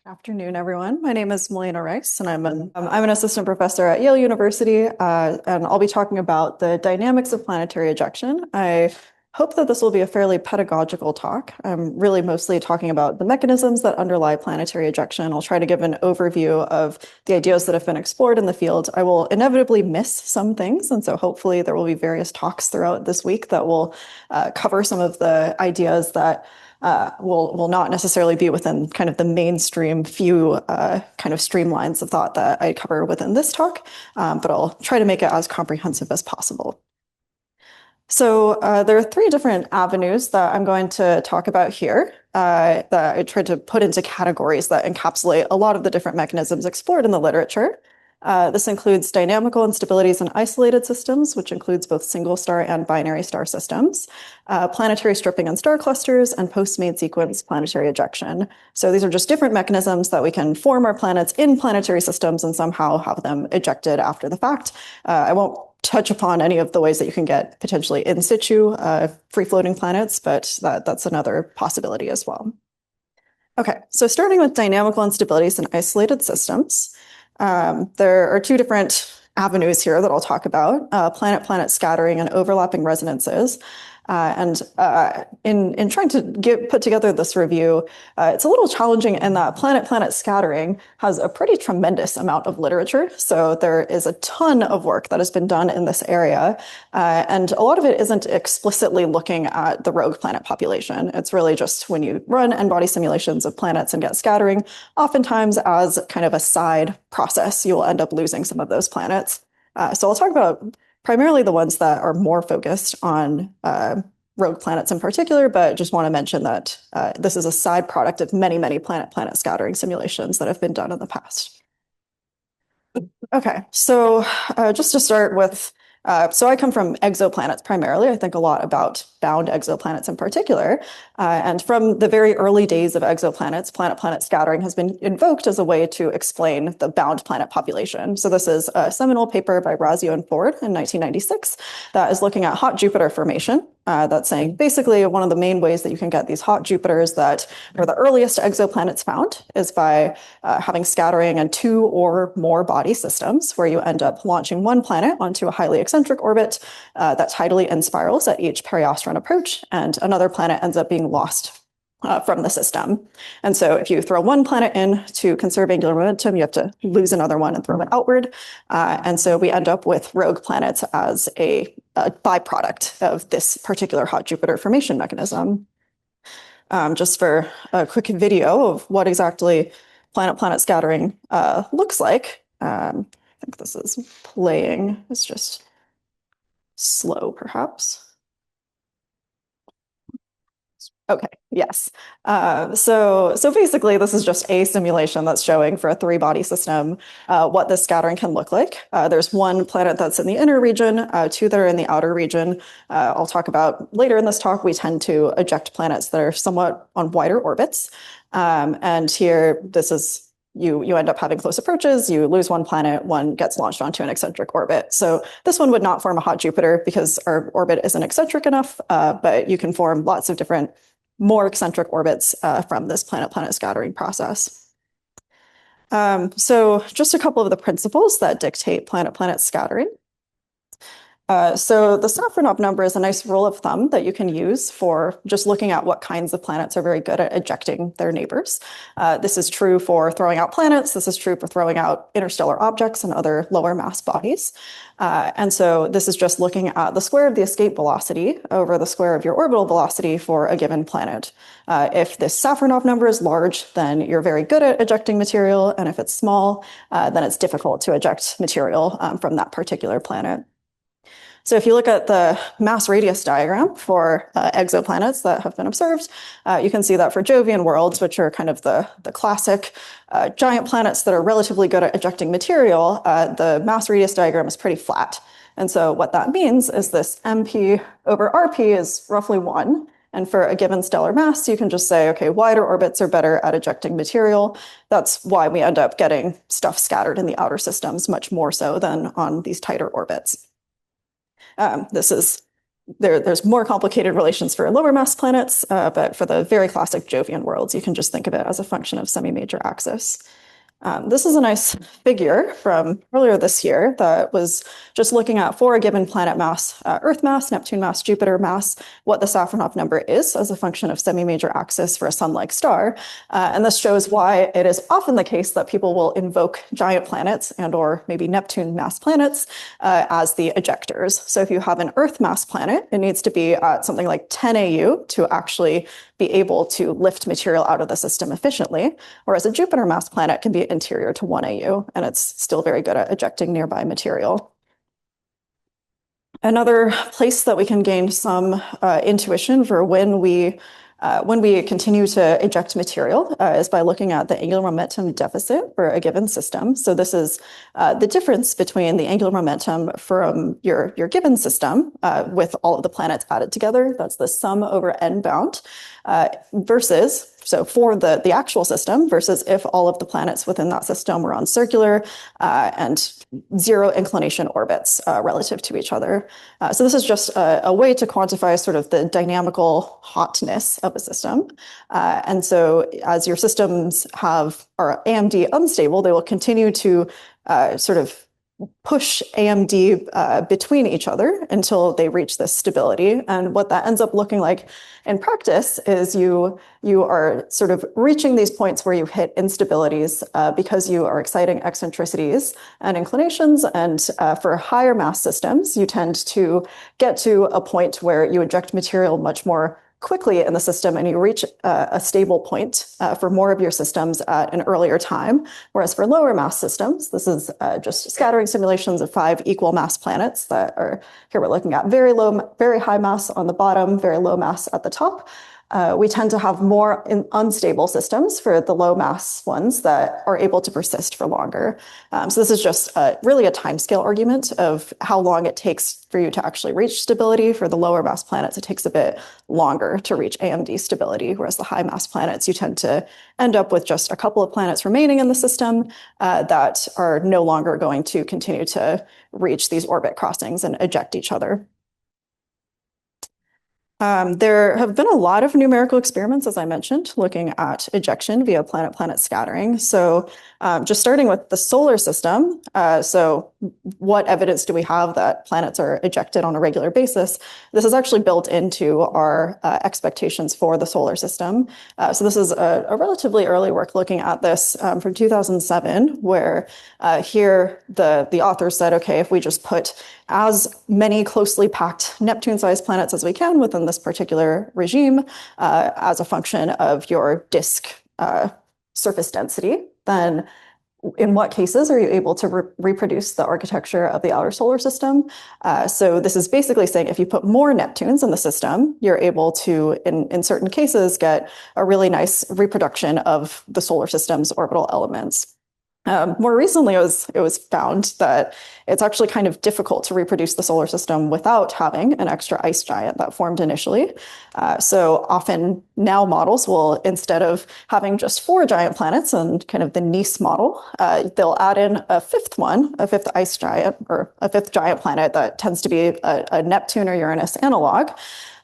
Afternoon, everyone. My name is Malena, and I'm an assistant professor at Yale University, and I'll be talking about the dynamics of planetary ejection. I hope that this will be a fairly pedagogical talk. I'm really mostly talking about the mechanisms that underlie planetary ejection. I'll try to give an overview of the ideas that have been explored in the field. I will inevitably miss some things, and so hopefully there will be various talks throughout this week that will cover some of the ideas that will not necessarily be within kind of the mainstream few kind of streamlines of thought that I cover within this talk, but I'll try to make it as comprehensive as possible. So there are three different avenues that I'm going to talk about here that I tried to put into categories that encapsulate a lot of the different mechanisms explored in the literature. This includes dynamical instabilities in isolated systems, which includes both single star and binary star systems, planetary stripping in star clusters, and post-main sequence planetary ejection. So these are just different mechanisms that we can form our planets in planetary systems and somehow have them ejected after the fact. I won't touch upon any of the ways that you can get potentially in situ free-floating planets, but that's another possibility as well. Okay, so starting with dynamical instabilities in isolated systems. There are two different avenues here that I'll talk about, planet-planet scattering and overlapping resonances. In trying to put together this review, it's a little challenging in that planet-planet scattering has a pretty tremendous amount of literature. So there is a ton of work that has been done in this area. And a lot of it isn't explicitly looking at the rogue planet population. It's really just when you run n-body simulations of planets and get scattering, oftentimes as kind of a side process, you will end up losing some of those planets. So I'll talk about primarily the ones that are more focused on rogue planets in particular, but just want to mention that this is a side product of many, many planet-planet scattering simulations that have been done in the past. Okay, so just to start with, so I come from exoplanets primarily. I think a lot about bound exoplanets in particular. And from the very early days of exoplanets, planet-planet scattering has been invoked as a way to explain the bound planet population. So this is a seminal paper by Razio and Ford in 1996 that is looking at hot Jupiter formation. That's saying basically one of the main ways that you can get these hot Jupiters that are the earliest exoplanets found is by having scattering in two or more body systems, where you end up launching one planet onto a highly eccentric orbit that tidally inspirals at each periastron approach, and another planet ends up being lost from the system. And so if you throw one planet in to conserve angular momentum, you have to lose another one and throw it outward. And so we end up with rogue planets as a byproduct of this particular hot Jupiter formation mechanism. Just for a quick video of what exactly planet-planet scattering looks like. I think this is playing. It's just slow, perhaps. Okay, yes. So basically, this is just a simulation that's showing for a three-body system what this scattering can look like. There's one planet that's in the inner region, two that are in the outer region. I'll talk about later in this talk, we tend to eject planets that are somewhat on wider orbits. And here, this is you end up having close approaches, you lose one planet, one gets launched onto an eccentric orbit. So this one would not form a hot Jupiter because our orbit isn't eccentric enough, but you can form lots of different more eccentric orbits from this planet-planet scattering process. So just a couple of the principles that dictate planet-planet scattering. So the Safronov number is a nice rule of thumb that you can use for just looking at what kinds of planets are very good at ejecting their neighbors. This is true for throwing out planets. This is true for throwing out interstellar objects and other lower mass bodies. And so this is just looking at the square of the escape velocity over the square of your orbital velocity for a given planet. If this Safronov number is large, then you're very good at ejecting material. And if it's small, then it's difficult to eject material from that particular planet. So if you look at the mass radius diagram for exoplanets that have been observed, you can see that for Jovian worlds, which are kind of the classic giant planets that are relatively good at ejecting material, the mass radius diagram is pretty flat. And so what that means is this MP over RP is roughly 1. And for a given stellar mass, you can just say, okay, wider orbits are better at ejecting material. That's why we end up getting stuff scattered in the outer systems much more so than on these tighter orbits. This is there's more complicated relations for lower mass planets, but for the very classic Jovian worlds, you can just think of it as a function of semi-major axis. This is a nice figure from earlier this year that was just looking at for a given planet mass, Earth mass, Neptune mass, Jupiter mass, what the Safronov number is as a function of semi-major axis for a sun-like star. And this shows why it is often the case that people will invoke giant planets and or maybe Neptune mass planets as the ejectors. So if you have an Earth mass planet, it needs to be at something like 10 AU to actually be able to lift material out of the system efficiently, whereas a Jupiter mass planet can be interior to 1 AU, and it's still very good at ejecting nearby material. Another place that we can gain some intuition for when we continue to eject material is by looking at the angular momentum deficit for a given system. So this is the difference between the angular momentum from your given system with all of the planets added together. That's the sum over unbound versus, so for the actual system versus if all of the planets within that system were on circular and zero inclination orbits relative to each other. So this is just a way to quantify sort of the dynamical hotness of a system. And so as your systems are AMD unstable, they will continue to sort of push AMD between each other until they reach this stability. And what that ends up looking like in practice is you are sort of reaching these points where you hit instabilities because you are exciting eccentricities and inclinations. And for higher mass systems, you tend to get to a point where you eject material much more quickly in the system and you reach a stable point for more of your systems at an earlier time. Whereas for lower mass systems, this is just scattering simulations of 5 equal mass planets that are, here we're looking at very high mass on the bottom, very low mass at the top. We tend to have more unstable systems for the low mass ones that are able to persist for longer. So this is just really a timescale argument of how long it takes for you to actually reach stability. For the lower mass planets, it takes a bit longer to reach AMD stability, whereas the high mass planets, you tend to end up with just a couple of planets remaining in the system that are no longer going to continue to reach these orbit crossings and eject each other. There have been a lot of numerical experiments, as I mentioned, looking at ejection via planet-planet scattering. So just starting with the solar system, so what evidence do we have that planets are ejected on a regular basis? This is actually built into our expectations for the solar system. So this is a relatively early work looking at this from 2007, where here the authors said, okay, if we just put as many closely packed Neptune-sized planets as we can within this particular regime as a function of your disk surface density, then in what cases are you able to reproduce the architecture of the outer solar system? So this is basically saying if you put more Neptunes in the system, you're able to, in certain cases, get a really nice reproduction of the solar system's orbital elements. More recently, it was found that it's actually kind of difficult to reproduce the solar system without having an extra ice giant that formed initially. So often now models will, instead of having just 4 giant planets and kind of the Nice model, they'll add in a fifth one, a fifth ice giant or a fifth giant planet that tends to be a Neptune or Uranus analog.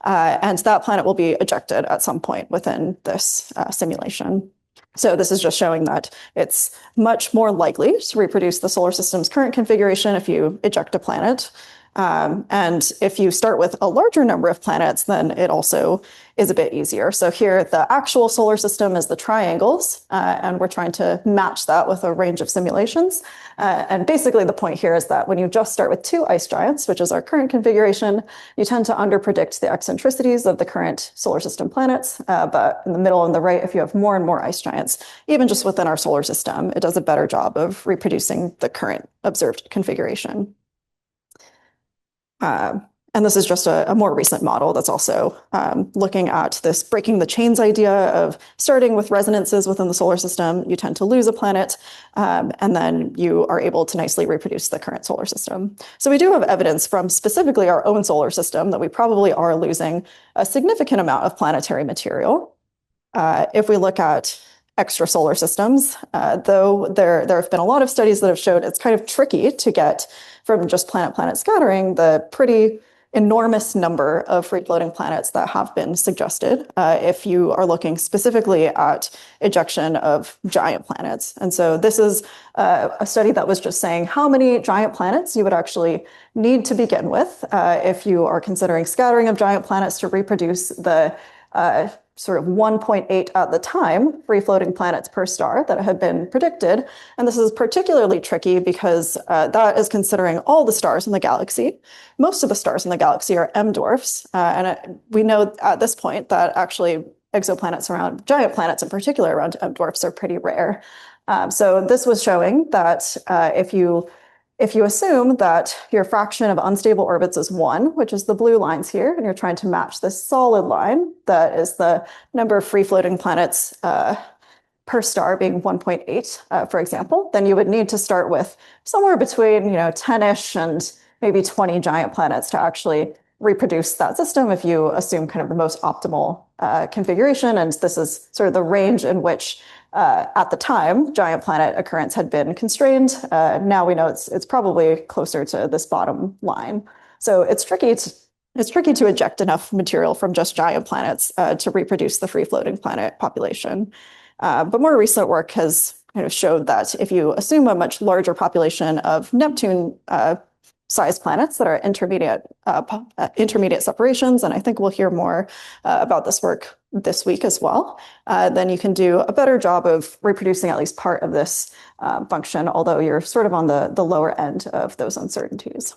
And that planet will be ejected at some point within this simulation. So this is just showing that it's much more likely to reproduce the solar system's current configuration if you eject a planet. And if you start with a larger number of planets, then it also is a bit easier. So here, the actual solar system is the triangles, and we're trying to match that with a range of simulations. And basically the point here is that when you just start with 2 ice giants, which is our current configuration, you tend to underpredict the eccentricities of the current solar system planets. But in the middle and the right, if you have more and more ice giants, even just within our solar system, it does a better job of reproducing the current observed configuration. And this is just a more recent model that's also looking at this breaking the chains idea of starting with resonances within the solar system. You tend to lose a planet, and then you are able to nicely reproduce the current solar system. So we do have evidence from specifically our own solar system that we probably are losing a significant amount of planetary material. If we look at extrasolar systems, though there have been a lot of studies that have showed it's kind of tricky to get from just planet-planet scattering the pretty enormous number of free-floating planets that have been suggested if you are looking specifically at ejection of giant planets. And so this is a study that was just saying how many giant planets you would actually need to begin with if you are considering scattering of giant planets to reproduce the sort of 1.8 at the time free-floating planets per star that had been predicted. And this is particularly tricky because that is considering all the stars in the galaxy. Most of the stars in the galaxy are M dwarfs. We know at this point that actually exoplanets around giant planets in particular around M dwarfs are pretty rare. So this was showing that if you assume that your fraction of unstable orbits is 1, which is the blue lines here, and you're trying to match this solid line, that is the number of free-floating planets per star being 1.8, for example, then you would need to start with somewhere between 10-ish and maybe 20 giant planets to actually reproduce that system if you assume kind of the most optimal configuration. And this is sort of the range in which at the time, giant planet occurrence had been constrained. Now we know it's probably closer to this bottom line. So it's tricky to eject enough material from just giant planets to reproduce the free-floating planet population. But more recent work has kind of showed that if you assume a much larger population of Neptune sized planets that are intermediate separations, and I think we'll hear more about this work this week as well, then you can do a better job of reproducing at least part of this function, although you're sort of on the lower end of those uncertainties.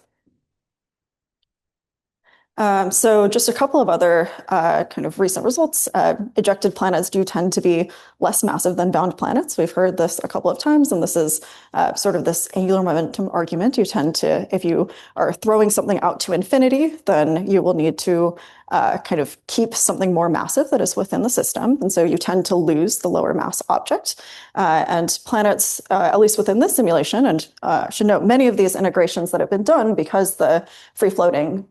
So just a couple of other kind of recent results. Ejected planets do tend to be less massive than bound planets. We've heard this a couple of times, and this is sort of this angular momentum argument. You tend to, if you are throwing something out to infinity, then you will need to kind of keep something more massive that is within the system. And so you tend to lose the lower mass object. And planets, at least within this simulation, and should note many of these integrations that have been done because the free-floating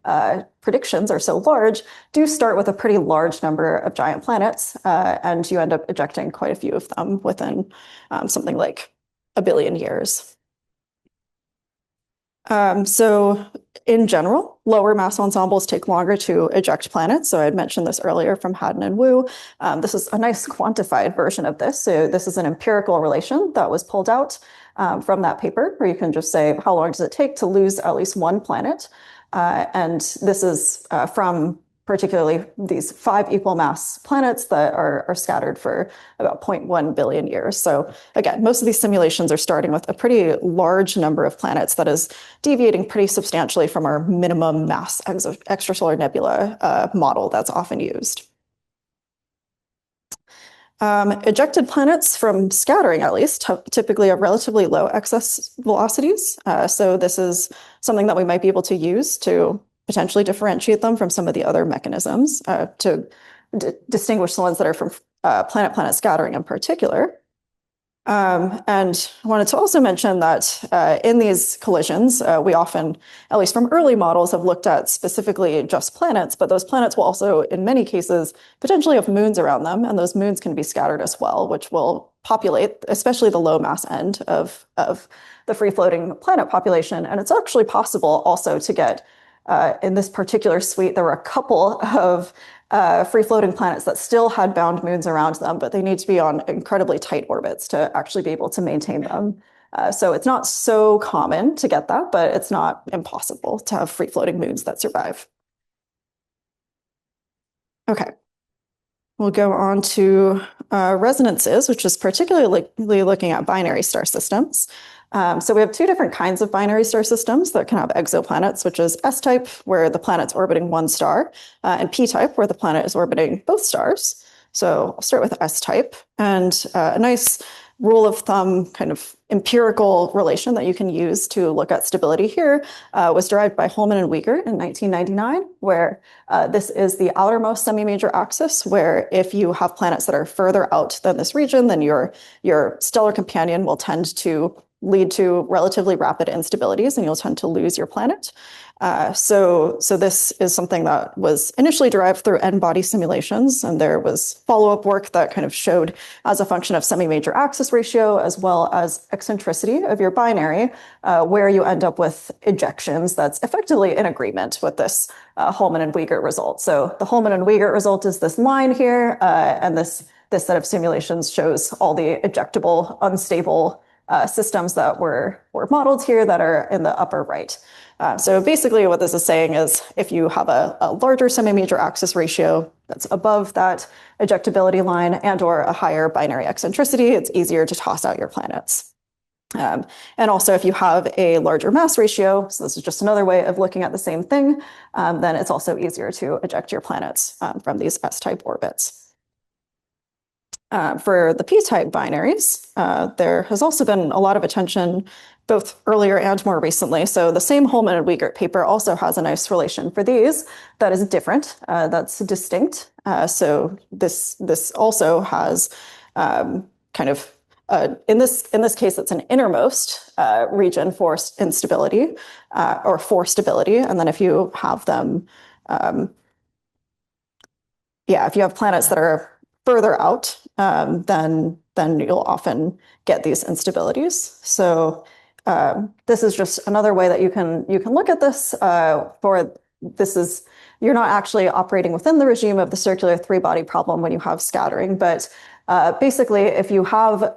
predictions are so large, do start with a pretty large number of giant planets, and you end up ejecting quite a few of them within something like a billion years. So in general, lower mass ensembles take longer to eject planets. So I had mentioned this earlier from Haddon and Wu. This is a nice quantified version of this. So this is an empirical relation that was pulled out from that paper, where you can just say, how long does it take to lose at least one planet? And this is from particularly these 5 equal mass planets that are scattered for about 0.1 billion years. So again, most of these simulations are starting with a pretty large number of planets that is deviating pretty substantially from our minimum mass extrasolar nebula model that's often used. Ejected planets from scattering, at least, typically have relatively low excess velocities. So this is something that we might be able to use to potentially differentiate them from some of the other mechanisms to distinguish the ones that are from planet-planet scattering in particular. And I wanted to also mention that in these collisions, we often, at least from early models, have looked at specifically just planets, but those planets will also, in many cases, potentially have moons around them, and those moons can be scattered as well, which will populate, especially the low mass end of the free-floating planet population. And it's actually possible also to get, in this particular suite, there were a couple of free-floating planets that still had bound moons around them, but they need to be on incredibly tight orbits to actually be able to maintain them. So it's not so common to get that, but it's not impossible to have free-floating moons that survive. Okay. We'll go on to resonances, which is particularly looking at binary star systems. So we have 2 different kinds of binary star systems that can have exoplanets, which is S-type, where the planet's orbiting one star, and P-type, where the planet is orbiting both stars. So I'll start with S-type, and a nice rule of thumb kind of empirical relation that you can use to look at stability here was derived by Holman and Wiegert in 1999, where this is the outermost semi-major axis, where if you have planets that are further out than this region, then your stellar companion will tend to lead to relatively rapid instabilities, and you'll tend to lose your planet. So this is something that was initially derived through n-body simulations, and there was follow-up work that kind of showed as a function of semi-major axis ratio as well as eccentricity of your binary, where you end up with ejections that's effectively in agreement with this Holman and Wiegert result. So the Holman and Wiegert result is this line here, and this set of simulations shows all the ejectable, unstable systems that were modeled here that are in the upper right. So basically what this is saying is if you have a larger semi-major axis ratio that's above that ejectability line and or a higher binary eccentricity, it's easier to toss out your planets. And also if you have a larger mass ratio, so this is just another way of looking at the same thing, then it's also easier to eject your planets from these S-type orbits. For the p-type binaries, there has also been a lot of attention both earlier and more recently. So the same Holman and Wiegert paper also has a nice relation for these that is different, that's distinct. So this also has kind of in this case, it's an innermost region for instability or for stability, and then if you have them, if you have planets that are further out, then you'll often get these instabilities. So this is just another way that you can look at this. You're not actually operating within the regime of the circular three-body problem when you have scattering, but basically, if you have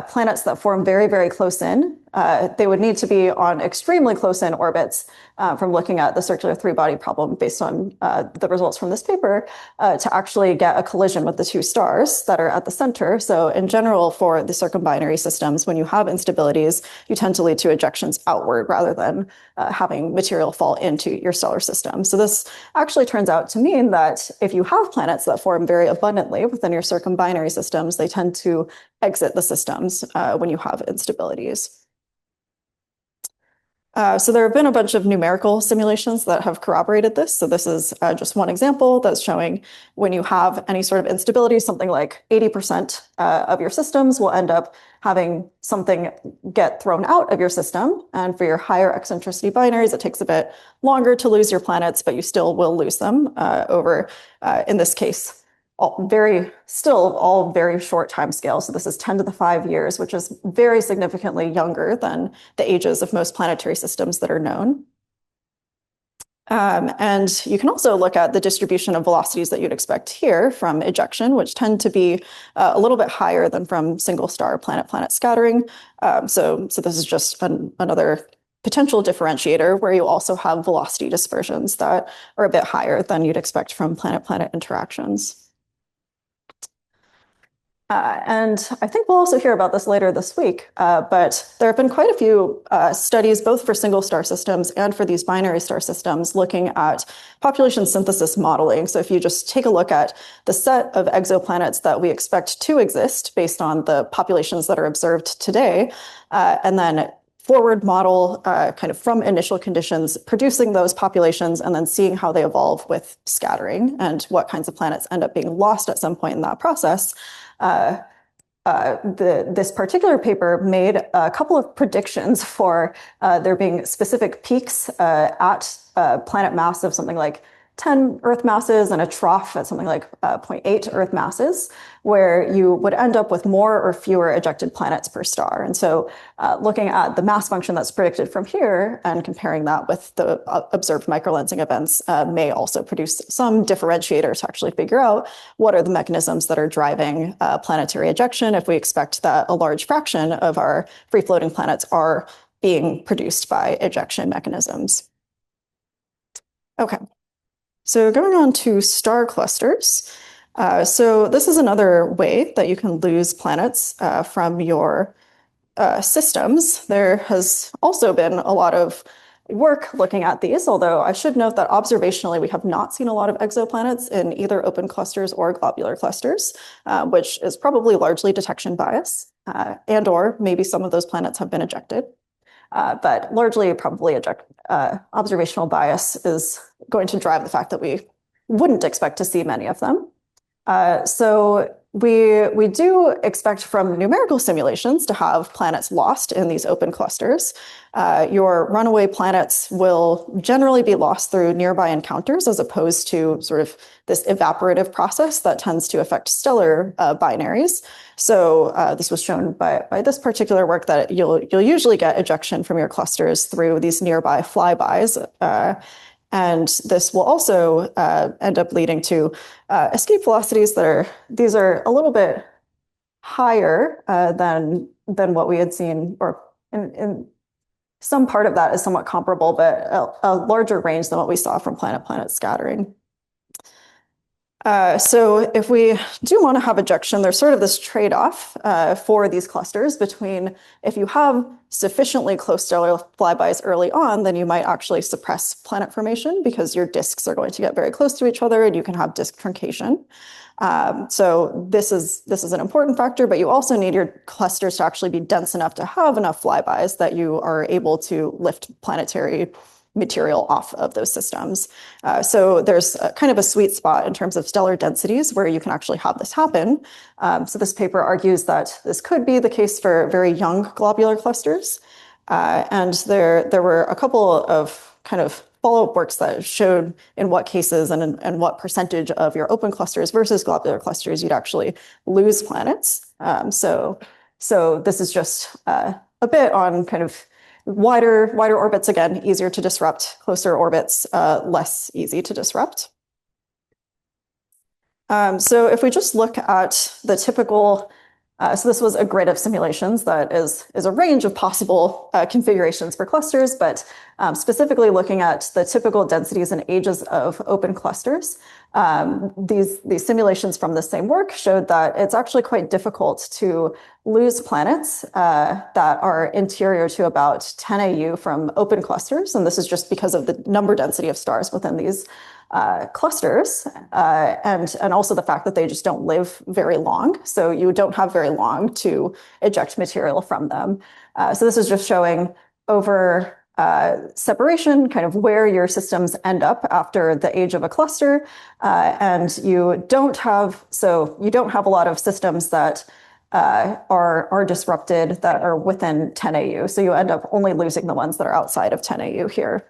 planets that form very, very close in, they would need to be on extremely close in orbits from looking at the circular three-body problem based on the results from this paper to actually get a collision with the two stars that are at the center. So in general, for the circumbinary systems, when you have instabilities, you tend to lead to ejections outward rather than having material fall into your stellar system. So this actually turns out to mean that if you have planets that form very abundantly within your circumbinary systems, they tend to exit the systems when you have instabilities. So there have been a bunch of numerical simulations that have corroborated this. So this is just one example that's showing when you have any sort of instability, something like 80% of your systems will end up having something get thrown out of your system. And for your higher eccentricity binaries, it takes a bit longer to lose your planets, but you still will lose them over, in this case, all very short time scale. So this is 10 to the 5 years, which is very significantly younger than the ages of most planetary systems that are known. And you can also look at the distribution of velocities that you'd expect here from ejection, which tend to be a little bit higher than from single star planet-planet scattering. So this is just another potential differentiator where you also have velocity dispersions that are a bit higher than you'd expect from planet-planet interactions. And I think we'll also hear about this later this week, but there have been quite a few studies, both for single star systems and for these binary star systems, looking at population synthesis modeling. So if you just take a look at the set of exoplanets that we expect to exist based on the populations that are observed today, and then forward model kind of from initial conditions, producing those populations and then seeing how they evolve with scattering and what kinds of planets end up being lost at some point in that process. This particular paper made a couple of predictions for there being specific peaks at planet mass of something like 10 Earth masses and a trough at something like 0.8 Earth masses, where you would end up with more or fewer ejected planets per star. And so looking at the mass function that's predicted from here and comparing that with the observed microlensing events may also produce some differentiator to actually figure out what are the mechanisms that are driving planetary ejection if we expect that a large fraction of our free-floating planets are being produced by ejection mechanisms. Okay. So going on to star clusters. So this is another way that you can lose planets from your systems. There has also been a lot of work looking at these, although I should note that observationally we have not seen a lot of exoplanets in either open clusters or globular clusters, which is probably largely detection bias, and or maybe some of those planets have been ejected. But largely, probably observational bias is going to drive the fact that we wouldn't expect to see many of them. So We do expect from numerical simulations to have planets lost in these open clusters. Your runaway planets will generally be lost through nearby encounters as opposed to sort of this evaporative process that tends to affect stellar binaries. So this was shown by this particular work that you'll usually get ejection from your clusters through these nearby flybys. And this will also end up leading to escape velocities these are a little bit higher than what we had seen, or in some part of that is somewhat comparable, but a larger range than what we saw from planet-planet scattering. So if we do want to have ejection, there's sort of this trade-off for these clusters between if you have sufficiently close stellar flybys early on, then you might actually suppress planet formation because your disks are going to get very close to each other and you can have disk truncation. So this is an important factor, but you also need your clusters to actually be dense enough to have enough flybys that you are able to lift planetary material off of those systems. So there's kind of a sweet spot in terms of stellar densities where you can actually have this happen. So this paper argues that this could be the case for very young globular clusters. And there were a couple of kind of follow-up works that showed in what cases and what percentage of your open clusters versus globular clusters you'd actually lose planets. So this is just a bit on kind of wider orbits, again, easier to disrupt. Closer orbits, less easy to disrupt. So if we just look at the typical, so this was a grid of simulations that is a range of possible configurations for clusters, but specifically looking at the typical densities and ages of open clusters. These simulations from the same work showed that it's actually quite difficult to lose planets that are interior to about 10 AU from open clusters. And this is just because of the number density of stars within these clusters, and also the fact that they just don't live very long. So you don't have very long to eject material from them. So this is just showing over separation, kind of where your systems end up after the age of a cluster. And you don't have a lot of systems that are disrupted that are within 10 AU. So you end up only losing the ones that are outside of 10 AU here.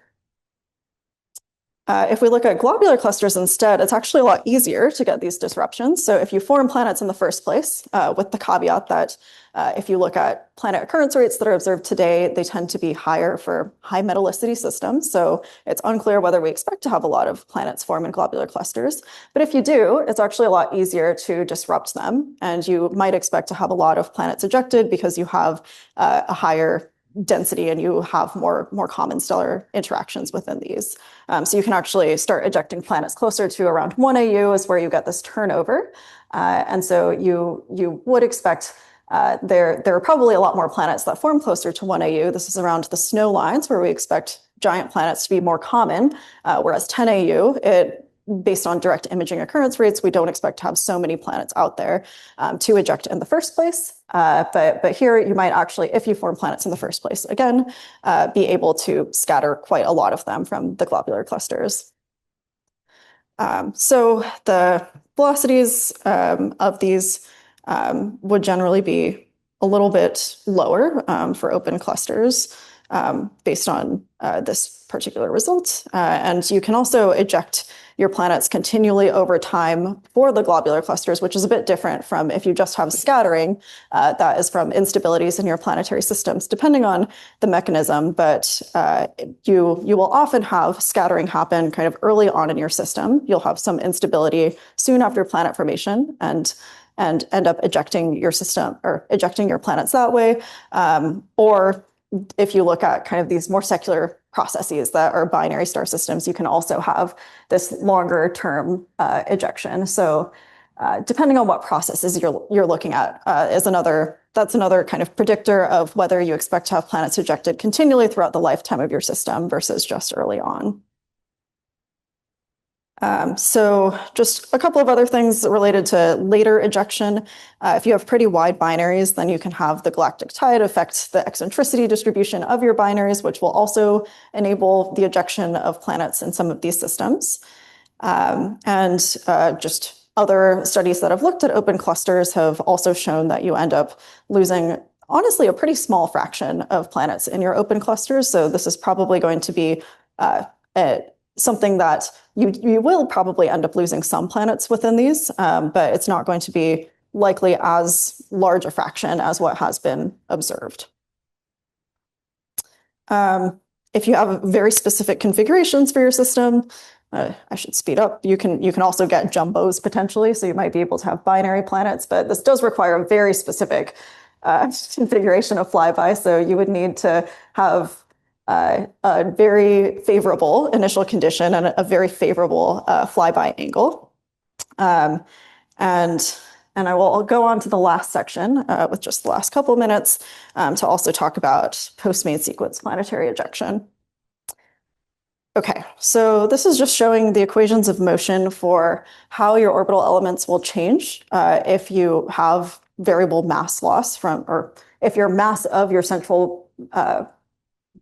If we look at globular clusters instead, it's actually a lot easier to get these disruptions. So if you form planets in the first place, with the caveat that if you look at planet occurrence rates that are observed today, they tend to be higher for high metallicity systems. So it's unclear whether we expect to have a lot of planets form in globular clusters. But if you do, it's actually a lot easier to disrupt them. And you might expect to have a lot of planets ejected because you have a higher density and you have more common stellar interactions within these. So you can actually start ejecting planets closer to around 1 AU is where you get this turnover. And so you would expect there are probably a lot more planets that form closer to 1 AU. This is around the snow lines where we expect giant planets to be more common, whereas 10 AU, based on direct imaging occurrence rates, we don't expect to have so many planets out there to eject in the first place. But here you might actually, if you form planets in the first place, again, be able to scatter quite a lot of them from the globular clusters. So the velocities of these would generally be a little bit lower for open clusters based on this particular result. And you can also eject your planets continually over time for the globular clusters, which is a bit different from if you just have scattering, that is from instabilities in your planetary systems, depending on the mechanism. But you will often have scattering happen kind of early on in your system. You'll have some instability soon after planet formation and end up ejecting your system or ejecting your planets that way. Or if you look at kind of these more secular processes that are binary star systems, you can also have this longer term ejection. So depending on what processes you're looking at that's another kind of predictor of whether you expect to have planets ejected continually throughout the lifetime of your system versus just early on. So just a couple of other things related to later ejection. If you have pretty wide binaries, then you can have the galactic tide affect the eccentricity distribution of your binaries, which will also enable the ejection of planets in some of these systems. And just Other studies that have looked at open clusters have also shown that you end up losing, honestly, a pretty small fraction of planets in your open clusters. So this is probably going to be something that you will probably end up losing some planets within these, but it's not going to be likely as large a fraction as what has been observed. If you have very specific configurations for your system, I should speed up. You can also get jumbos potentially, so you might be able to have binary planets, but this does require a very specific configuration of flyby. So you would need to have a very favorable initial condition and a very favorable flyby angle. And I will go on to the last section with just the last couple of minutes to also talk about post-main sequence planetary ejection. Okay, so this is just showing the equations of motion for how your orbital elements will change if you have variable mass loss or if your mass of your central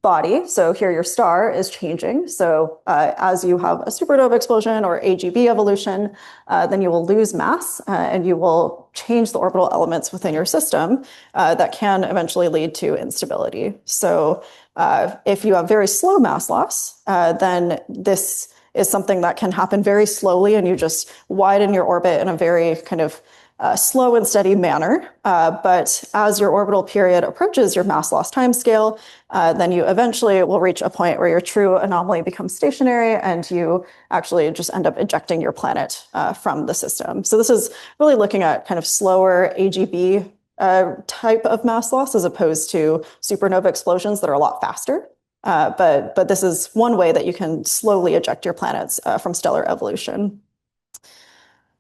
body, so here your star, is changing. So as you have a supernova explosion or AGB evolution, then you will lose mass and you will change the orbital elements within your system that can eventually lead to instability. So if you have very slow mass loss, then this is something that can happen very slowly and you just widen your orbit in a very kind of slow and steady manner. But as your orbital period approaches your mass loss timescale, then you eventually will reach a point where your true anomaly becomes stationary and you actually just end up ejecting your planet from the system. So this is really looking at kind of slower AGB type of mass loss as opposed to supernova explosions that are a lot faster. But this is one way that you can slowly eject your planets from stellar evolution.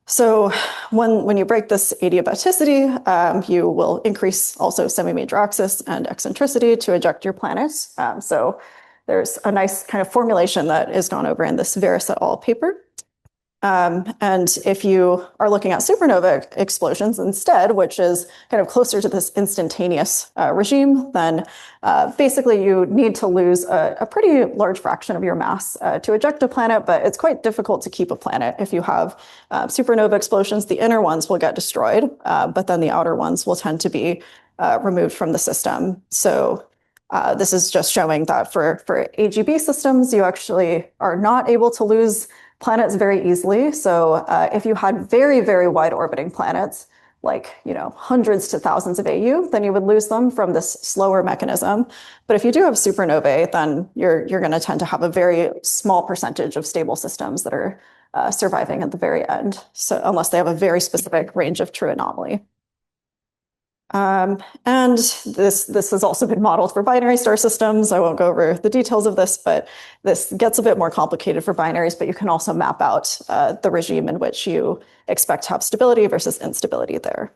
So when you break this adiabaticity, you will increase also semi-major axis and eccentricity to eject your planets. So there's a nice kind of formulation that is gone over in this Veris et al. Paper. And if you are looking at supernova explosions instead, which is kind of closer to this instantaneous regime, then basically you need to lose a pretty large fraction of your mass to eject a planet, but it's quite difficult to keep a planet. If you have supernova explosions, the inner ones will get destroyed, but then the outer ones will tend to be removed from the system. So this is just showing that for AGB systems, you actually are not able to lose planets very easily. So if you had very, very wide orbiting planets, like hundreds to thousands of AU, then you would lose them from this slower mechanism. But if you do have supernovae, then you're going to tend to have a very small percentage of stable systems that are surviving at the very end. So unless they have a very specific range of true anomaly. And this has also been modeled for binary star systems. I won't go over the details of this, but this gets a bit more complicated for binaries, but you can also map out the regime in which you expect to have stability versus instability there.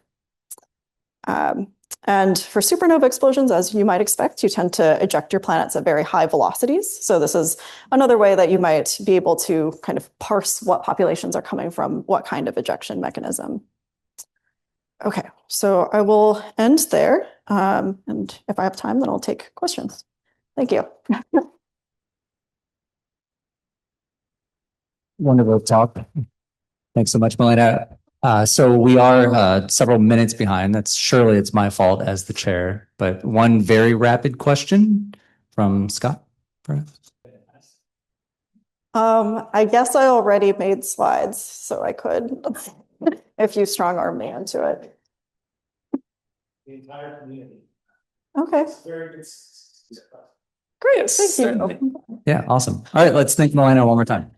And for supernova explosions, as you might expect, you tend to eject your planets at very high velocities. So this is another way that you might be able to kind of parse what populations are coming from what kind of ejection mechanism. Okay, so I will end there. And if I have time, then I'll take questions. Thank you. Wonderful talk. Thanks so much, Malena. So we are several minutes behind. Surely it's my fault as the chair, but one very rapid question from Scott, perhaps. I guess I already made slides, so I could, if you strong arm me into it. The entire community. Okay. It's very good. Great, thank you. Yeah, awesome. All right, let's thank Malena one more time.